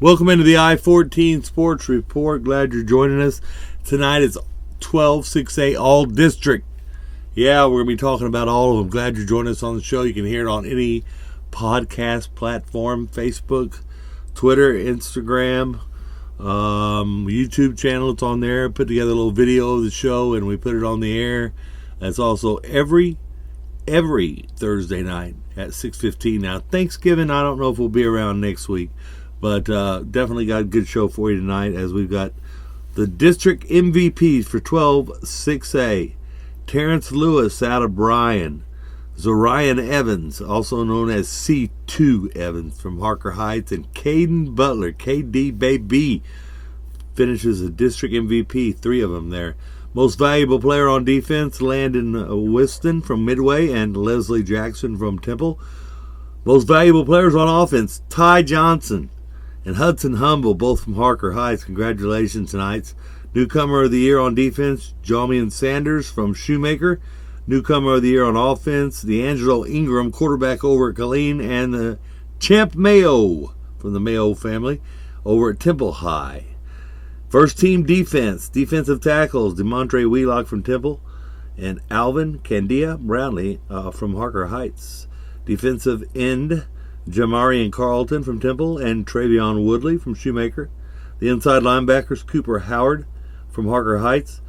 Welcome into the I-14 Sports Report. Glad you're joining us. Tonight is 12-6A All District. Yeah, we're going to be talking about all of them. Glad you're joining us on the show. You can hear it on any podcast platform, Facebook, Twitter, Instagram, YouTube channel. It's on there. Put together a little video of the show and we put it on the air. That's also every Thursday night at 6:15. Now, Thanksgiving, I don't know if we'll be around next week. But definitely got a good show for you tonight as we've got the district MVPs for 12-6A. Terrence Lewis out of Bryan. Zorian Evans, also known as C2 Evans from Harker Heights. And Caden Butler, KD Baby, finishes the district MVP. 3 of them there. Most valuable player on defense, Landon Whiston from Midway and Leslie Jackson from Temple. Most valuable players on offense, Ty Johnson and Hudson Humble, both from Harker Heights. Congratulations tonight. Newcomer of the Year on defense, Jamian Sanders from Shoemaker. Newcomer of the Year on offense, D'Angelo Ingram, quarterback over at Killeen. And the Champ Mayo from the Mayo family over at Temple High. First team defense, defensive tackles, DeMontre Wheelock from Temple and Alvin Candia Brownlee from Harker Heights. Defensive end, Jamarian Carlton from Temple and Travion Woodley from Shoemaker. The inside linebackers, Cooper Howard from Harker Heights,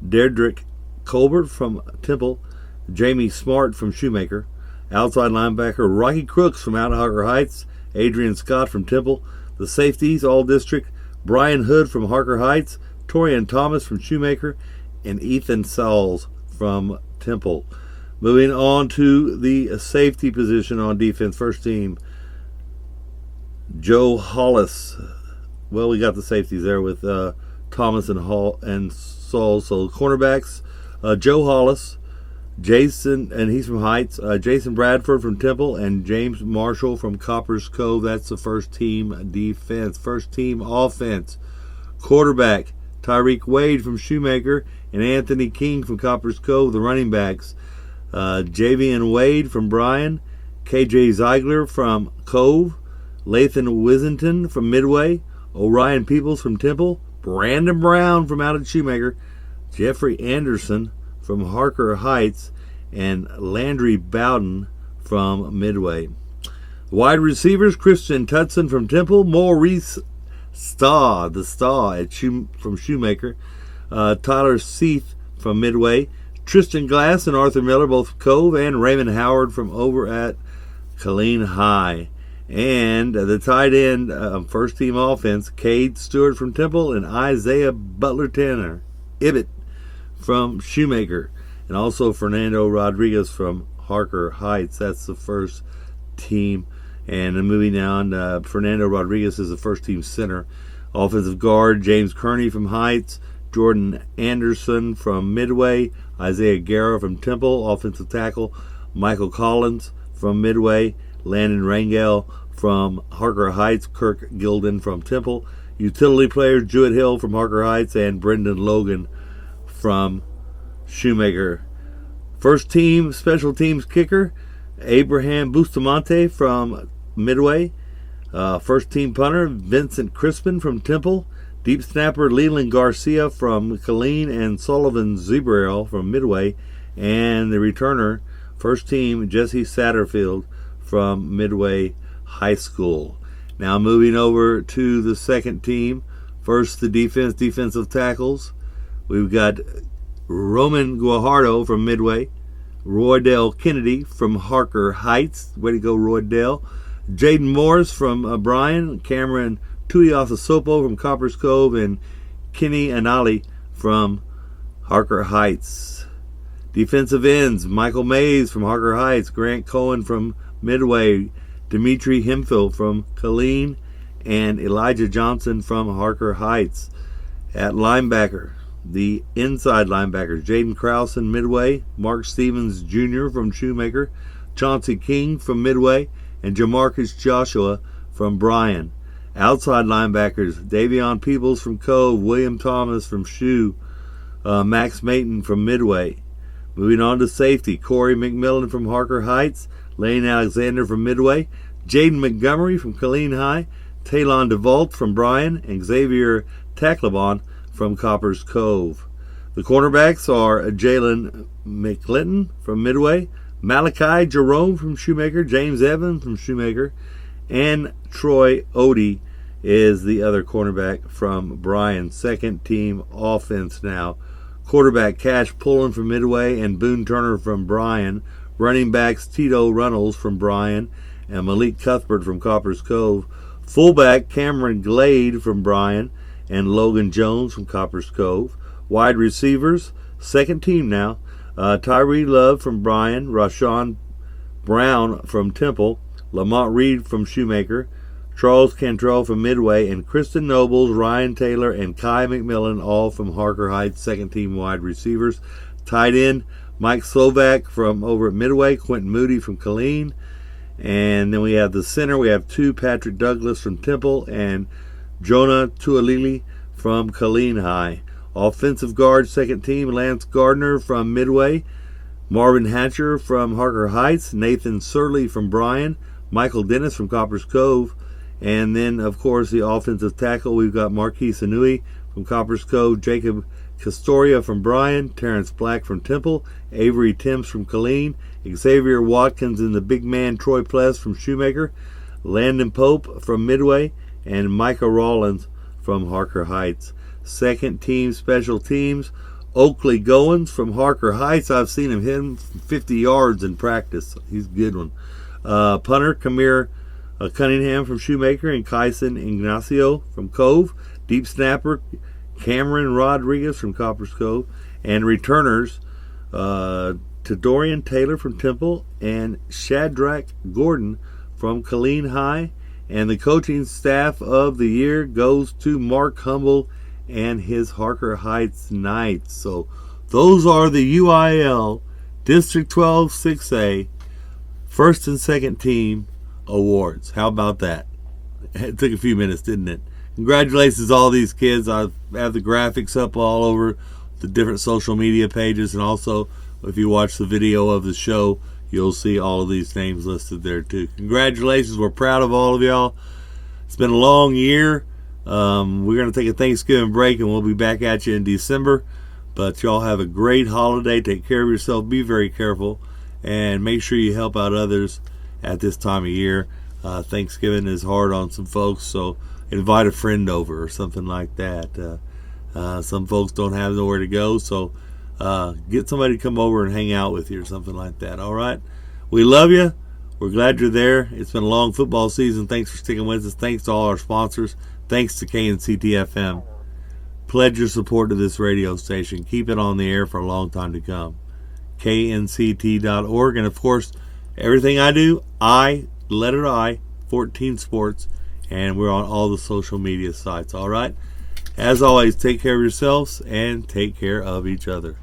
Derdrick Colbert from Temple, Jamie Smart from Shoemaker. Outside linebacker, Rocky Crooks from out of Harker Heights, Adrian Scott from Temple. The safeties, all district, Brian Hood from Harker Heights, Torian Thomas from Shoemaker, and Ethan Sauls from Temple. Moving on to the safety position on defense, first team, Joe Hollis. Well, we got the safeties there with Thomas and Hall and Saul. So cornerbacks, Joe Hollis, Jason, and he's from Heights, Jason Bradford from Temple, and James Marshall from Coppers Cove. That's the first team defense. First team offense, quarterback, Tyreek Wade from Shoemaker and Anthony King from Coppers Cove. The running backs, Javian Wade from Bryan, KJ Ziegler from Cove, Lathan Wissington from Midway, Orion Peoples from Temple, Brandon Brown from out of Shoemaker, Jeffrey Anderson from Harker Heights, and Landry Bowden from Midway. Wide receivers, Christian Tutson from Temple, Maurice Staw, from Shoemaker, Tyler Seath from Midway, Tristan Glass and Arthur Miller, both Cove, and Raymond Howard from over at Killeen High. And the tight end, first team offense, Cade Stewart from Temple and Isaiah Butler Tanner Ibbett from Shoemaker. And also Fernando Rodriguez from Harker Heights. That's the first team. And then moving on, Fernando Rodriguez is the first team center. Offensive guard, James Kearney from Heights, Jordan Anderson from Midway, Isaiah Guerra from Temple. Offensive tackle, Michael Collins from Midway, Landon Rangel from Harker Heights, Kirk Gilden from Temple. Utility players, Jewett Hill from Harker Heights and Brendan Logan from Shoemaker. First team special teams kicker, Abraham Bustamante from Midway. First team punter, Vincent Crispin from Temple. Deep snapper, Leland Garcia from Killeen and Sullivan Zebrail from Midway. And the returner, first team, Jesse Satterfield from Midway High School. Now moving over to the second team. First, the defensive tackles. We've got Roman Guajardo from Midway, Roydell Kennedy from Harker Heights. Way to go, Roydell. Jaden Morris from Bryan, Cameron Tuiasosopo from Coppers Cove, and Kenny Anali from Harker Heights. Defensive ends, Michael Mays from Harker Heights, Grant Cohen from Midway, Dimitri Hemphill from Killeen, and Elijah Johnson from Harker Heights. At linebacker, the inside linebackers, Jaden Krause in Midway, Mark Stevens Jr. from Shoemaker, Chauncey King from Midway, and Jamarcus Joshua from Bryan. Outside linebackers, Davion Peebles from Cove, William Thomas from Shoe, Max Mayton from Midway. Moving on to safety, Corey McMillan from Harker Heights, Lane Alexander from Midway, Jaden Montgomery from Killeen High, Talon DeVault from Bryan, and Xavier Taclebon from Copper's Cove. The cornerbacks are Jalen McClinton from Midway, Malachi Jerome from Shoemaker, James Evans from Shoemaker, and Troy Odie is the other cornerback from Bryan. Second team offense now. Quarterback Cash Pullen from Midway and Boone Turner from Bryan. Running backs Tito Runnels from Bryan and Malik Cuthbert from Copper's Cove. Fullback Cameron Glade from Bryan and Logan Jones from Copper's Cove. Wide receivers, second team now, Tyree Love from Bryan, Rashawn Brown from Temple, Lamont Reed from Shoemaker, Charles Cantrell from Midway, and Kristen Nobles, Ryan Taylor, and Kai McMillan, all from Harker Heights, second team wide receivers. Tight end, Mike Slovak from over at Midway, Quentin Moody from Killeen. And then we have the center, we have two, Patrick Douglas from Temple and Jonah Tualili from Killeen High. Offensive guard, second team, Lance Gardner from Midway, Marvin Hatcher from Harker Heights, Nathan Surley from Bryan, Michael Dennis from Copper's Cove, and then, of course, the offensive tackle, we've got Marquise Inouye from Copper's Cove, Jacob Castoria from Bryan, Terrence Black from Temple, Avery Timms from Killeen, Xavier Watkins and the big man Troy Pless from Shoemaker, Landon Pope from Midway, and Micah Rollins from Harker Heights. Second team special teams, Oakley Goins from Harker Heights. I've seen him hit him 50 yards in practice. He's a good one. Punter, Kamir Cunningham from Shoemaker and Kyson Ignacio from Cove. Deep snapper, Cameron Rodriguez from Copper's Cove. And returners, Tadorian Taylor from Temple and Shadrach Gordon from Killeen High. And the coaching staff of the year goes to Mark Humble and his Harker Heights Knights. So those are the UIL District 12 6A first and second team awards. How about that? It took a few minutes, didn't it? Congratulations to all these kids. I have the graphics up all over the different social media pages, and also if you watch the video of the show, you'll see all of these names listed there too. Congratulations. We're proud of all of y'all. It's been a long year. We're going to take a Thanksgiving break, and we'll be back at you in December. But y'all have a great holiday. Take care of yourself. Be very careful. And make sure you help out others at this time of year. Thanksgiving is hard on some folks, so invite a friend over or something like that. Some folks don't have nowhere to go, so get somebody to come over and hang out with you or something like that. All right? We love you. We're glad you're there. It's been a long football season. Thanks for sticking with us. Thanks to all our sponsors. Thanks to KNCT-FM. Pledge your support to this radio station. Keep it on the air for a long time to come. KNCT.org. And, of course, everything I do, letter I, 14 Sports, and we're on all the social media sites. All right? As always, take care of yourselves and take care of each other.